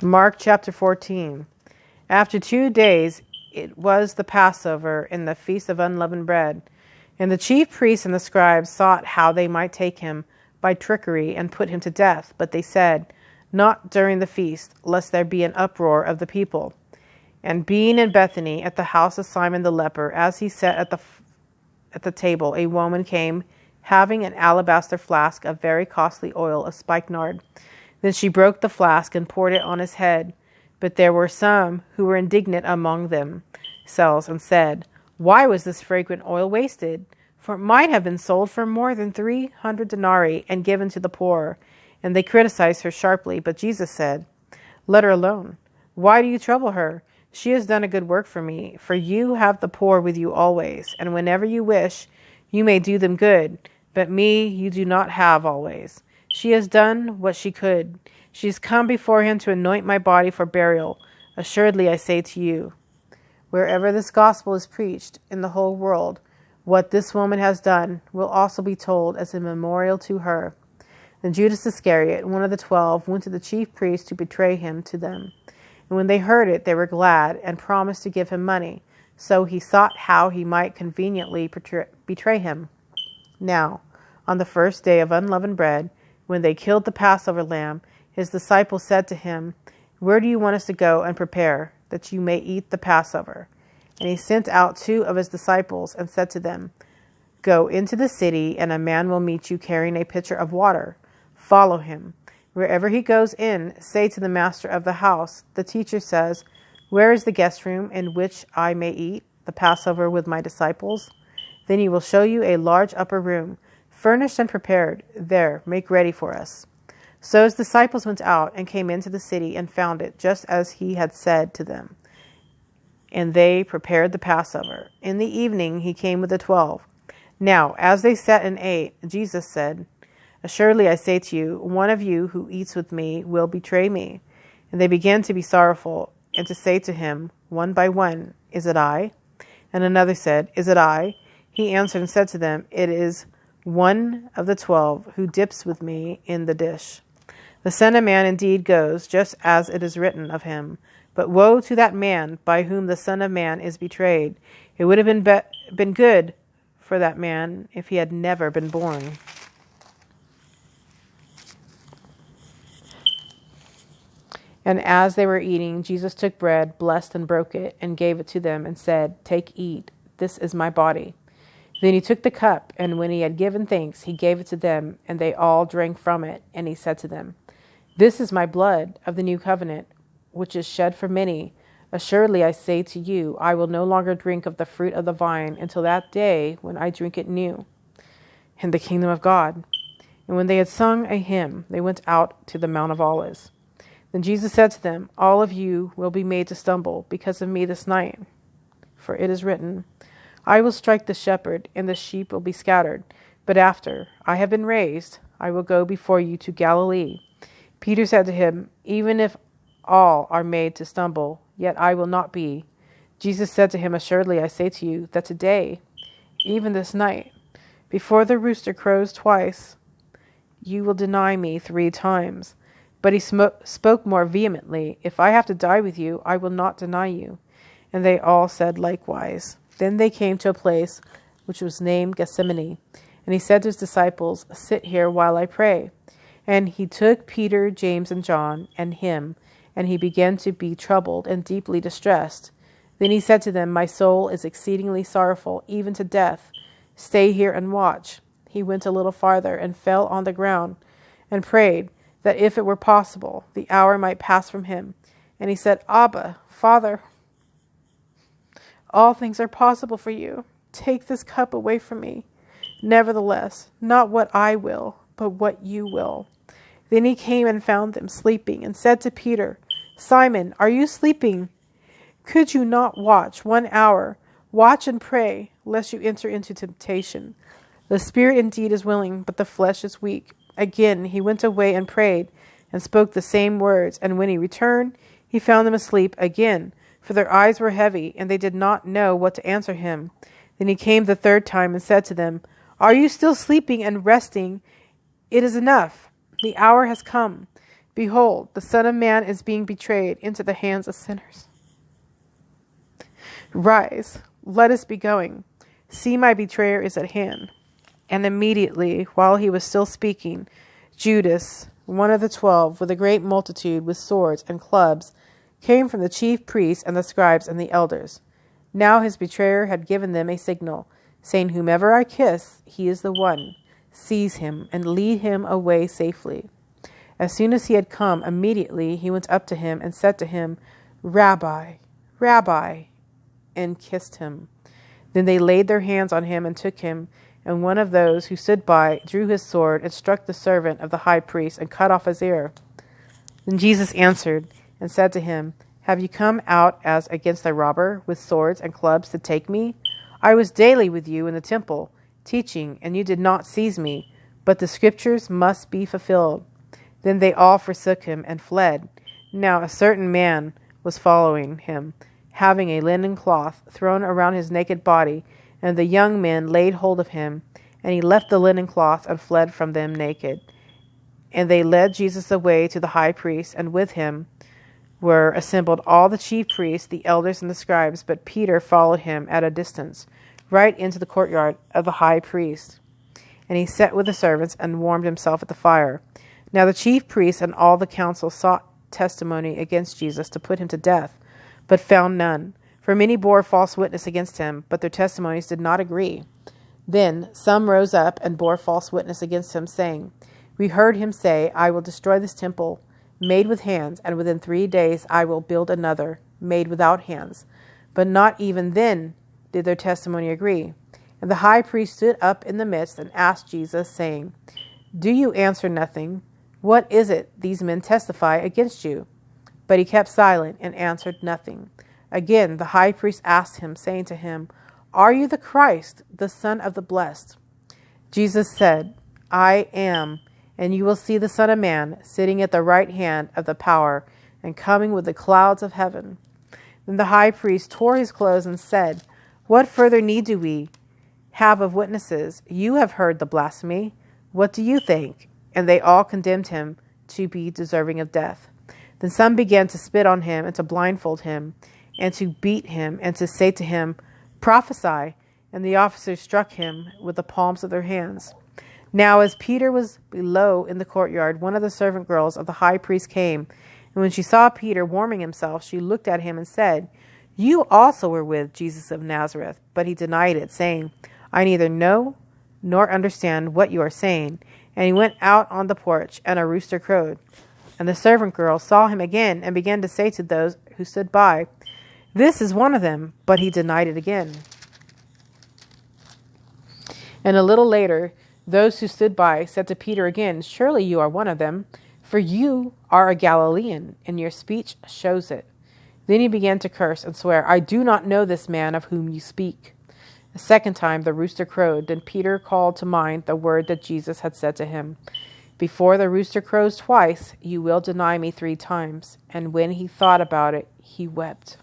Mark chapter 14. After 2 days, it was the Passover and the feast of unleavened bread. And the chief priests and the scribes sought how they might take him by trickery and put him to death. But they said, "Not during the feast, lest there be an uproar of the people." And being in Bethany at the house of Simon the leper, as he sat at the table, a woman came, having an alabaster flask of very costly oil of spikenard. Then she broke the flask and poured it on his head. But there were some who were indignant among themselves and said, "Why was this fragrant oil wasted? For it might have been sold for more than 300 denarii and given to the poor." And they criticized her sharply. But Jesus said, "Let her alone. Why do you trouble her? She has done a good work for me. For you have the poor with you always, and whenever you wish, you may do them good. But me you do not have always. She has done what she could. She has come before him to anoint my body for burial. Assuredly, I say to you, wherever this gospel is preached in the whole world, what this woman has done will also be told as a memorial to her." Then Judas Iscariot, one of the 12, went to the chief priests to betray him to them. And when they heard it, they were glad and promised to give him money. So he sought how he might conveniently betray him. Now, on the first day of unleavened bread, when they killed the Passover lamb, his disciples said to him, "Where do you want us to go and prepare, that you may eat the Passover?" And he sent out 2 of his disciples and said to them, "Go into the city, and a man will meet you carrying a pitcher of water. Follow him. Wherever he goes in, say to the master of the house, 'The teacher says, where is the guest room in which I may eat the Passover with my disciples?' Then he will show you a large upper room, furnished and prepared. There, make ready for us." So his disciples went out and came into the city and found it just as he had said to them. And they prepared the Passover. In the evening he came with the 12. Now, as they sat and ate, Jesus said, "Assuredly I say to you, one of you who eats with me will betray me." And they began to be sorrowful and to say to him, one by one, "Is it I?" And another said, "Is it I?" He answered and said to them, "It is one of the 12 who dips with me in the dish. The Son of Man indeed goes, just as it is written of him. But woe to that man by whom the Son of Man is betrayed. It would have been good for that man if he had never been born." And as they were eating, Jesus took bread, blessed and broke it, and gave it to them, and said, "Take, eat, this is my body." Then he took the cup, and when he had given thanks, he gave it to them, and they all drank from it. And he said to them, "This is my blood of the new covenant, which is shed for many. Assuredly I say to you, I will no longer drink of the fruit of the vine until that day when I drink it new in the kingdom of God." And when they had sung a hymn, they went out to the Mount of Olives. Then Jesus said to them, "All of you will be made to stumble because of me this night. For it is written, I will strike the shepherd, and the sheep will be scattered. But after I have been raised, I will go before you to Galilee." Peter said to him, "Even if all are made to stumble, yet I will not be." Jesus said to him, "Assuredly I say to you, that today, even this night, before the rooster crows twice, you will deny me 3 times. But he spoke more vehemently, "If I have to die with you, I will not deny you." And they all said likewise. Then they came to a place which was named Gethsemane. And he said to his disciples, "Sit here while I pray." And he took Peter, James, and John, and him, and he began to be troubled and deeply distressed. Then he said to them, "My soul is exceedingly sorrowful, even to death. Stay here and watch." He went a little farther and fell on the ground and prayed that if it were possible, the hour might pass from him. And he said, "Abba, Father, all things are possible for you. Take this cup away from me. Nevertheless, not what I will, but what you will." Then he came and found them sleeping, and said to Peter, "Simon, are you sleeping? Could you not watch 1 hour? Watch and pray, lest you enter into temptation. The spirit indeed is willing, but the flesh is weak." Again he went away and prayed, and spoke the same words. And when he returned, he found them asleep again, for their eyes were heavy, and they did not know what to answer him. Then he came the 3rd time and said to them, "Are you still sleeping and resting? It is enough. The hour has come. Behold, the Son of Man is being betrayed into the hands of sinners. Rise, let us be going. See, my betrayer is at hand. And immediately, while he was still speaking, Judas, one of the 12, with a great multitude with swords and clubs, came from the chief priests and the scribes and the elders. Now his betrayer had given them a signal, saying, Whomever I kiss, he is the one. Seize him and lead him away safely. As soon as he had come, immediately he went up to him and said to him, Rabbi, Rabbi, and kissed him. Then they laid their hands on him and took him, and one of those who stood by drew his sword and struck the servant of the high priest and cut off his ear. Then Jesus answered and said to him, Have you come out as against a robber with swords and clubs to take me? I was daily with you in the temple, teaching, and you did not seize me, but the scriptures must be fulfilled. Then they all forsook him and fled. Now a certain man was following him, having a linen cloth thrown around his naked body, and the young men laid hold of him, and he left the linen cloth and fled from them naked. And they led Jesus away to the high priest, and with him were assembled all the chief priests, the elders, and the scribes. But Peter followed him at a distance, right into the courtyard of the high priest. And he sat with the servants and warmed himself at the fire. Now the chief priests and all the council sought testimony against Jesus to put him to death, but found none. For many bore false witness against him, but their testimonies did not agree. Then some rose up and bore false witness against him, saying, We heard him say, I will destroy this temple made with hands, and within 3 days I will build another made without hands. But not even then did their testimony agree. And the high priest stood up in the midst and asked Jesus, saying, Do you answer nothing? What is it these men testify against you? But he kept silent and answered nothing. Again the high priest asked him, saying to him, Are you the Christ, the Son of the Blessed? Jesus said, I am, and you will see the Son of Man sitting at the right hand of the power and coming with the clouds of heaven. Then the high priest tore his clothes and said, What further need do we have of witnesses? You have heard the blasphemy. What do you think? And they all condemned him to be deserving of death. Then some began to spit on him and to blindfold him and to beat him and to say to him, Prophesy. And the officers struck him with the palms of their hands. Now as Peter was below in the courtyard, one of the servant girls of the high priest came, and when she saw Peter warming himself, she looked at him and said, You also were with Jesus of Nazareth. But he denied it, saying, I neither know nor understand what you are saying. And he went out on the porch, and a rooster crowed. And the servant girl saw him again, and began to say to those who stood by, This is one of them. But he denied it again. And a little later, those who stood by said to Peter again, Surely you are one of them, for you are a Galilean, and your speech shows it. Then he began to curse and swear, I do not know this man of whom you speak. A second time the rooster crowed. Then Peter called to mind the word that Jesus had said to him, Before the rooster crows twice, you will deny me 3 times. And when he thought about it, he wept.